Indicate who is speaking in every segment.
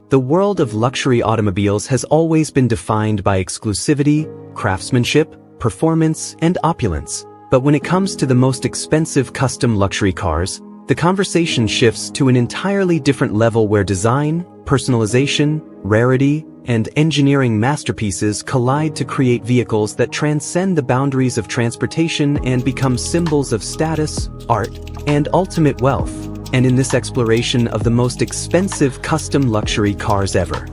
Speaker 1: The world of luxury automobiles has always been defined by exclusivity, craftsmanship, performance, and opulence. But when it comes to the most expensive custom luxury cars, the conversation shifts to an entirely different level where design, personalization, rarity, and engineering masterpieces collide to create vehicles that transcend the boundaries of transportation and become symbols of status, art, and ultimate wealth. And in this exploration of the most expensive custom luxury cars ever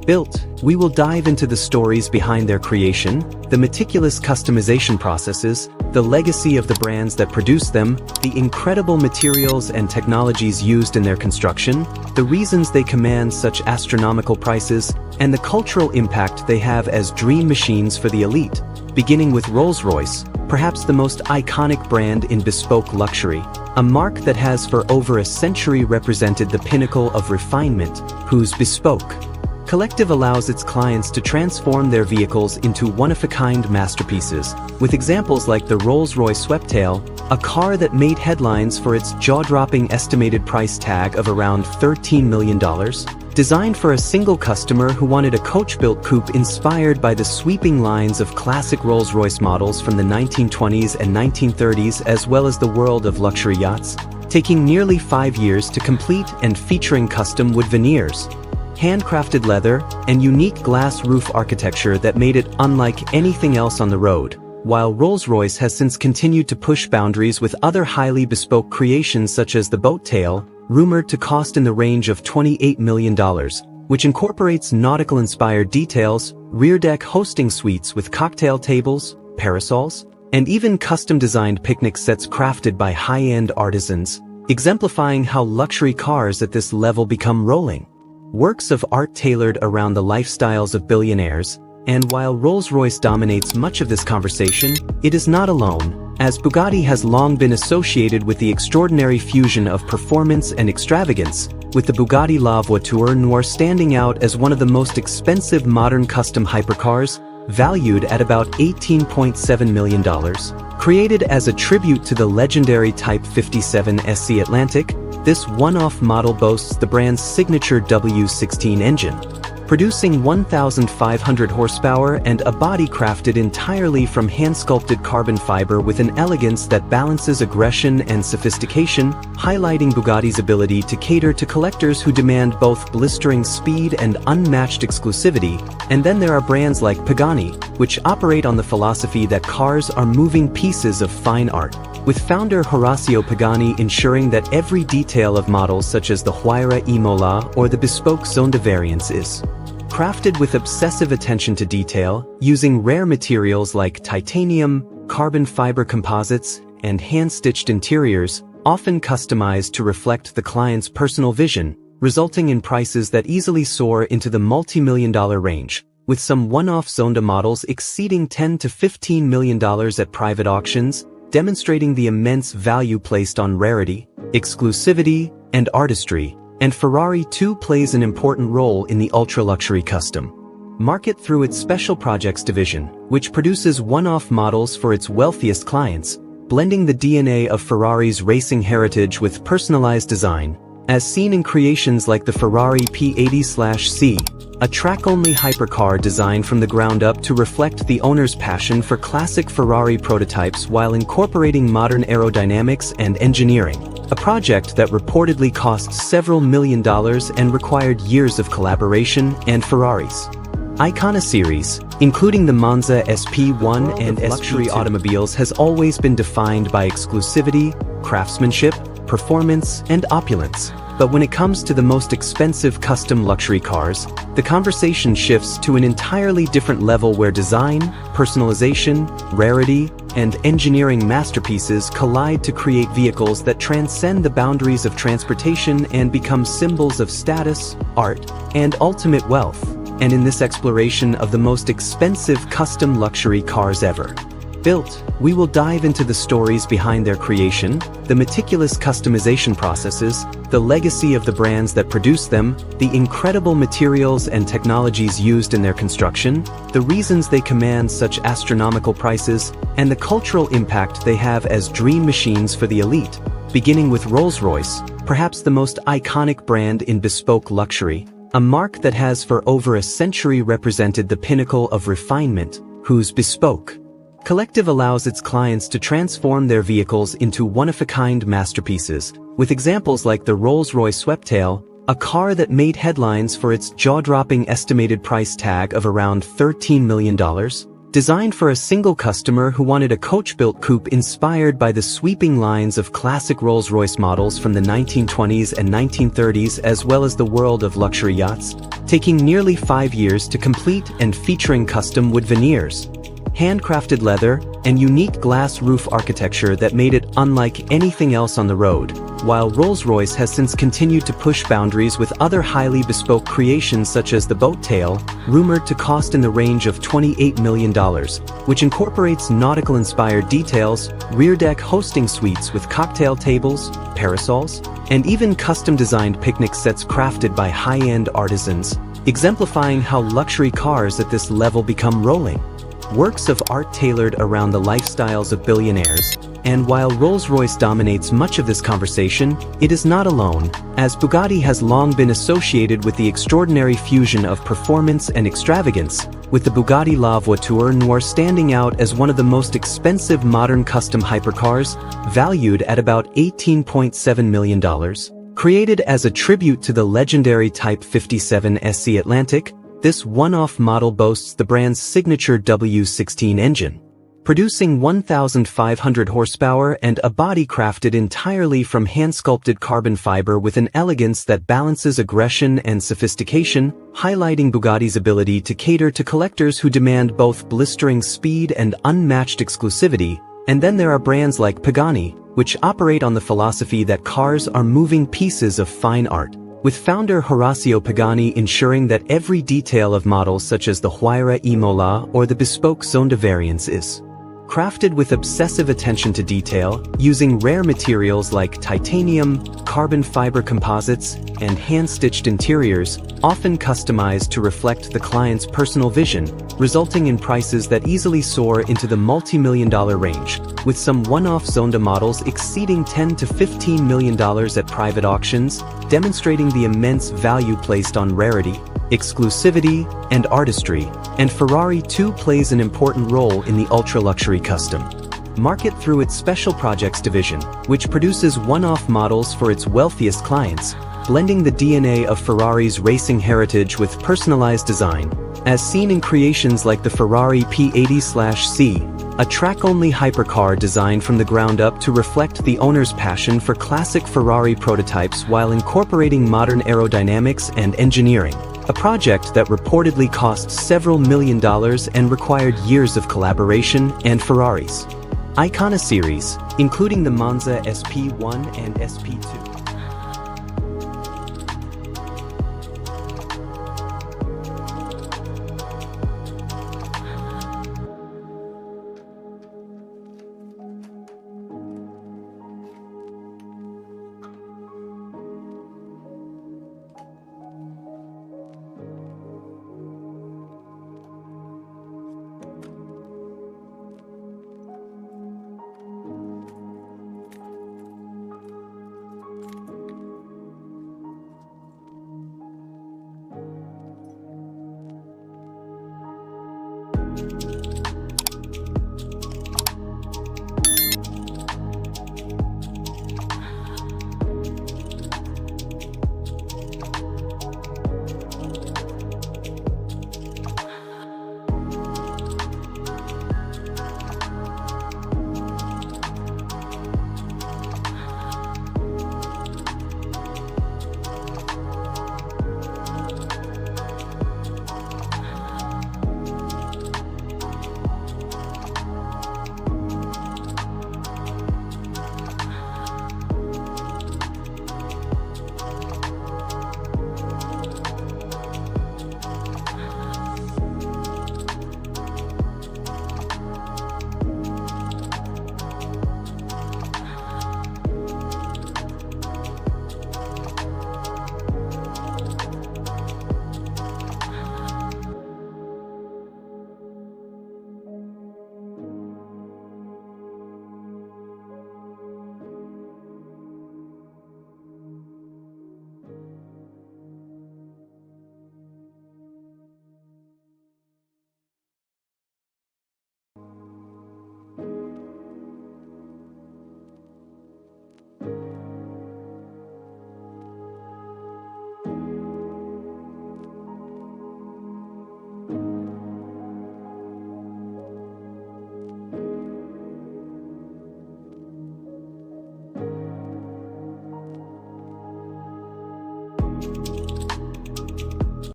Speaker 1: built, we will dive into the stories behind their creation, the meticulous customization processes, the legacy of the brands that produce them, the incredible materials and technologies used in their construction, the reasons they command such astronomical prices, and the cultural impact they have as dream machines for the elite. Beginning with Rolls-Royce, perhaps the most iconic brand in bespoke luxury, a mark that has for over a century represented the pinnacle of refinement, whose bespoke collective allows its clients to transform their vehicles into one-of-a-kind masterpieces, with examples like the Rolls-Royce Sweptail, a car that made headlines for its jaw-dropping estimated price tag of around $13 million, designed for a single customer who wanted a coach-built coupe inspired by the sweeping lines of classic Rolls-Royce models from the 1920s and 1930s, as well as the world of luxury yachts, taking nearly 5 years to complete and featuring custom wood veneers, handcrafted leather, and unique glass roof architecture that made it unlike anything else on the road. While Rolls-Royce has since continued to push boundaries with other highly bespoke creations such as the boat tail, rumored to cost in the range of $28 million, which incorporates nautical-inspired details, rear-deck hosting suites with cocktail tables, parasols, and even custom-designed picnic sets crafted by high-end artisans, exemplifying how luxury cars at this level become rolling works of art tailored around the lifestyles of billionaires. And while Rolls-Royce dominates much of this conversation, it is not alone, as Bugatti has long been associated with the extraordinary fusion of performance and extravagance, with the Bugatti La Voiture Noire standing out as one of the most expensive modern custom hypercars, valued at about $18.7 million. Created as a tribute to the legendary Type 57 SC Atlantic, this one-off model boasts the brand's signature W16 engine, producing 1,500 horsepower and a body crafted entirely from hand-sculpted carbon fiber with an elegance that balances aggression and sophistication, highlighting Bugatti's ability to cater to collectors who demand both blistering speed and unmatched exclusivity. And then there are brands like Pagani, which operate on the philosophy that cars are moving pieces of fine art, with founder Horacio Pagani ensuring that every detail of models such as the Huayra Imola or the bespoke Zonda variants is crafted with obsessive attention to detail, using rare materials like titanium, carbon fiber composites, and hand-stitched interiors, often customized to reflect the client's personal vision, resulting in prices that easily soar into the multi-million-dollar range, with some one-off Zonda models exceeding $10 to $15 million at private auctions, demonstrating the immense value placed on rarity, exclusivity, and artistry. And Ferrari too plays an important role in the ultra-luxury custom market through its special projects division, which produces one-off models for its wealthiest clients, blending the DNA of Ferrari's racing heritage with personalized design, as seen in creations like the Ferrari P80/C, a track-only hypercar designed from the ground up to reflect the owner's passion for classic Ferrari prototypes while incorporating modern aerodynamics and engineering, a project that reportedly cost several $1 million and required years of collaboration. And Ferrari's Icona series, including the Monza SP1 and luxury automobiles, has always been defined by exclusivity, craftsmanship, performance, and opulence. But when it comes to the most expensive custom luxury cars, the conversation shifts to an entirely different level where design, personalization, rarity, and engineering masterpieces collide to create vehicles that transcend the boundaries of transportation and become symbols of status, art, and ultimate wealth. And in this exploration of the most expensive custom luxury cars ever built, we will dive into the stories behind their creation, the meticulous customization processes, the legacy of the brands that produce them, the incredible materials and technologies used in their construction, the reasons they command such astronomical prices, and the cultural impact they have as dream machines for the elite. Beginning with Rolls-Royce, perhaps the most iconic brand in bespoke luxury, a mark that has for over a century represented the pinnacle of refinement, whose bespoke collective allows its clients to transform their vehicles into one-of-a-kind masterpieces, with examples like the Rolls-Royce Sweptail, a car that made headlines for its jaw-dropping estimated price tag of around $13 million, designed for a single customer who wanted a coach-built coupe inspired by the sweeping lines of classic Rolls-Royce models from the 1920s and 1930s, as well as the world of luxury yachts, taking nearly 5 years to complete and featuring custom wood veneers, handcrafted leather, and unique glass roof architecture that made it unlike anything else on the road, while Rolls-Royce has since continued to push boundaries with other highly bespoke creations such as the boat tail, rumored to cost in the range of $28 million, which incorporates nautical-inspired details, rear deck hosting suites with cocktail tables, parasols, and even custom-designed picnic sets crafted by high-end artisans, exemplifying how luxury cars at this level become rolling works of art tailored around the lifestyles of billionaires. And while Rolls-Royce dominates much of this conversation, it is not alone, as Bugatti has long been associated with the extraordinary fusion of performance and extravagance, with the Bugatti La Voiture Noire standing out as one of the most expensive modern custom hypercars, valued at about $18.7 million. Created as a tribute to the legendary Type 57 SC Atlantic, this one-off model boasts the brand's signature W16 engine, producing 1,500 horsepower and a body crafted entirely from hand-sculpted carbon fiber with an elegance that balances aggression and sophistication, highlighting Bugatti's ability to cater to collectors who demand both blistering speed and unmatched exclusivity. And then there are brands like Pagani, which operate on the philosophy that cars are moving pieces of fine art, with founder Horacio Pagani ensuring that every detail of models such as the Huayra Imola or the bespoke Zonda variants is crafted with obsessive attention to detail, using rare materials like titanium, carbon fiber composites, and hand-stitched interiors, often customized to reflect the client's personal vision, resulting in prices that easily soar into the multi-million-dollar range, with some one-off Zonda models exceeding $10 to $15 million at private auctions, demonstrating the immense value placed on rarity, exclusivity, and artistry. And Ferrari too plays an important role in the ultra-luxury custom market through its special projects division, which produces one-off models for its wealthiest clients, blending the DNA of Ferrari's racing heritage with personalized design, as seen in creations like the Ferrari P80/C, a track-only hypercar designed from the ground up to reflect the owner's passion for classic Ferrari prototypes while incorporating modern aerodynamics and engineering, a project that reportedly cost several $1 million and required years of collaboration. And Ferrari's Icona series, including the Monza SP1 and SP2.